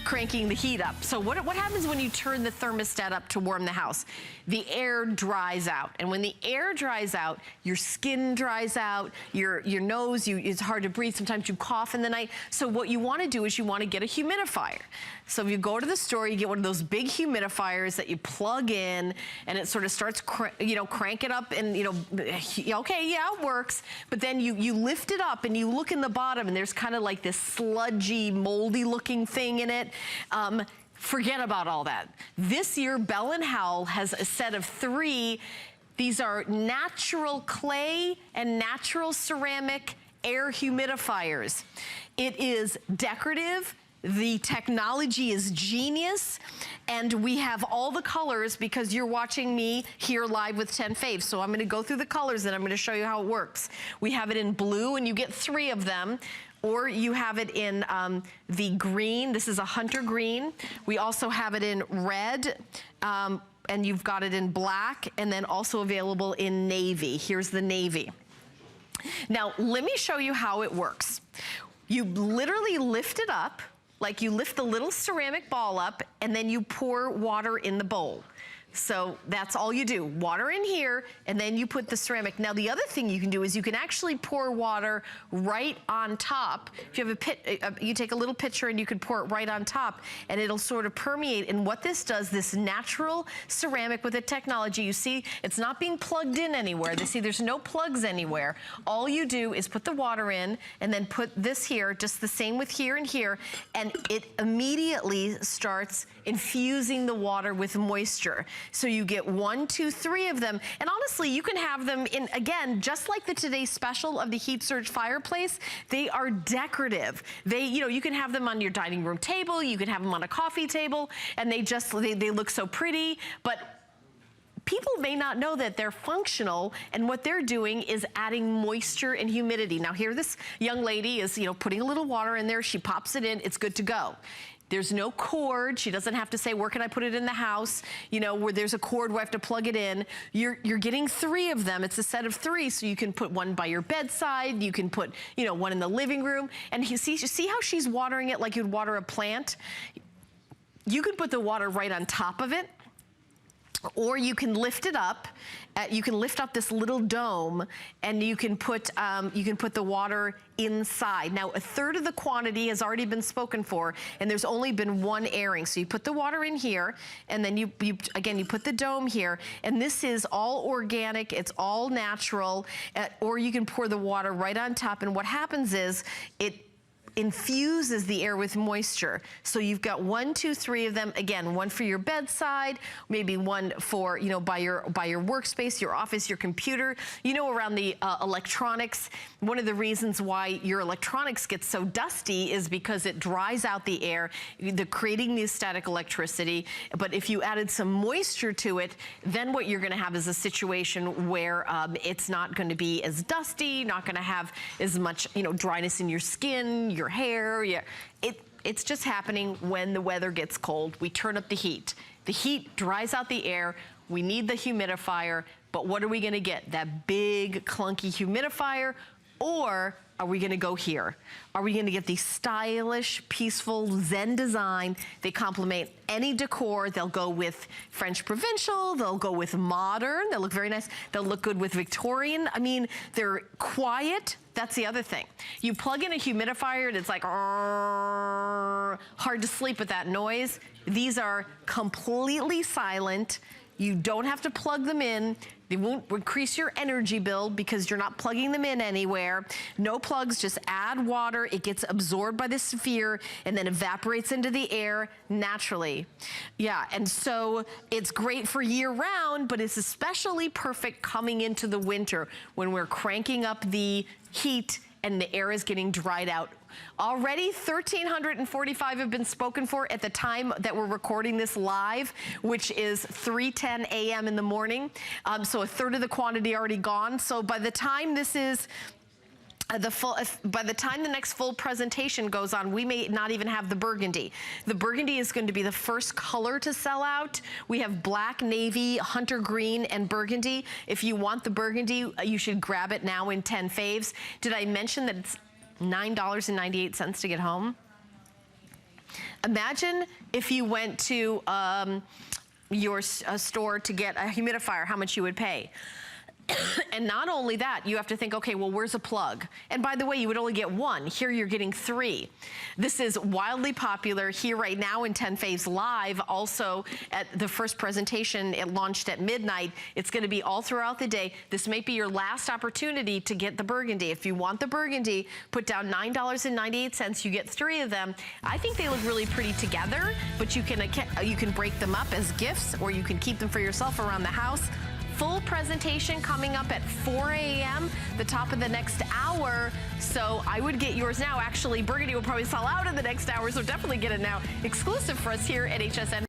cranking the heat up. So what happens when you turn the thermostat up to warm the house? The air dries out. And when the air dries out, your skin dries out, your nose, it's hard to breathe. Sometimes you cough in the night. So what you want to do is you want to get a humidifier. So if you go to the store, you get one of those big humidifiers that you plug in, and it sort of starts, crank it up, and okay, yeah, it works. But then you lift it up and you look in the bottom, and there's kind of like this sludgy, moldy looking thing in it. Forget about all that. This year, Bell & Howell has a set of 3. These are natural clay and natural ceramic air humidifiers. It is decorative. The technology is genius, and we have all the colors because you're watching me here live with 10 faves. So I'm gonna go through the colors and I'm gonna show you how it works. We have it in blue, and you get 3 of them. Or you have it in the green. This is a hunter green. We also have it in red, and you've got it in black, and then also available in navy. Here's the navy. Now, let me show you how it works. You literally lift it up, like you lift the little ceramic ball up, and then you pour water in the bowl. So that's all you do. Water in here, and then you put the ceramic. Now the other thing you can do is you can actually pour water right on top. If you have you take a little pitcher and you can pour it right on top, and it'll sort of permeate. And what this does, this natural ceramic with the technology, you see, it's not being plugged in anywhere. See, there's no plugs anywhere. All you do is put the water in, and then put this here, just the same with here and here, and it immediately starts infusing the water with moisture. So you get 1, 2, 3 of them. And honestly, you can have them in, again, just like the Today's Special of the Heat Surge fireplace, they are decorative. You can have them on your dining room table, you can have them on a coffee table, and they look so pretty. But people may not know that they're functional, and what they're doing is adding moisture and humidity. Now here this young lady is, putting a little water in there, she pops it in, it's good to go. There's no cord. She doesn't have to say, where can I put it in the house? Where there's a cord where I have to plug it in. You're getting 3 of them. It's a set of 3, so you can put one by your bedside. You can put, one in the living room. And you see how she's watering it like you'd water a plant? You can put the water right on top of it, or you can lift it up. You can lift up this little dome, and you can put the water inside. Now, 1/3 of the quantity has already been spoken for, and there's only been 1 airing. So you put the water in here, and then you put the dome here, and this is all organic, it's all natural, or you can pour the water right on top, and what happens is it infuses the air with moisture. So you've got 1, 2, 3 of them. Again, one for your bedside, maybe one for, by your workspace, your office, your computer. Around the electronics, one of the reasons why your electronics get so dusty is because it dries out the air, creating the static electricity. But if you added some moisture to it, then what you're gonna have is a situation where it's not gonna be as dusty, not gonna have as much, dryness in your skin, your hair. It's just happening when the weather gets cold. We turn up the heat. The heat dries out the air. We need the humidifier, but what are we gonna get? That big clunky humidifier, or are we gonna go here? Are we gonna get the stylish, peaceful, zen design? They complement any decor. They'll go with French provincial, they'll go with modern, they'll look very nice. They'll look good with Victorian. I mean, they're quiet. That's the other thing. You plug in a humidifier and it's like, hard to sleep with that noise. These are completely silent. You don't have to plug them in. They won't increase your energy bill because you're not plugging them in anywhere. No plugs, just add water. It gets absorbed by the sphere and then evaporates into the air naturally. Yeah, and so it's great for year round, but it's especially perfect coming into the winter when we're cranking up the heat and the air is getting dried out. Already 1,345 have been spoken for at the time that we're recording this live, which is 3:10 a.m. in the morning. So 1/3 of the quantity already gone. So by the time this is by the time the next full presentation goes on, we may not even have the burgundy. The burgundy is going to be the first color to sell out. We have black, navy, hunter green, and burgundy. If you want the burgundy, you should grab it now in 10 faves. Did I mention that it's $9.98 to get home? Imagine if you went to your store to get a humidifier, how much you would pay. And not only that, you have to think, okay, well, where's a plug? And by the way, you would only get one. Here you're getting 3. This is wildly popular here right now in 10 Faves Live. Also at the first presentation, it launched at midnight. It's gonna be all throughout the day. This may be your last opportunity to get the burgundy. If you want the burgundy, put down $9.98. You get 3 of them. I think they look really pretty together, but you can break them up as gifts, or you can keep them for yourself around the house. Full presentation coming up at 4 a.m., the top of the next hour. So I would get yours now. Actually, burgundy will probably sell out in the next hour, so definitely get it now. Exclusive for us here at HSN.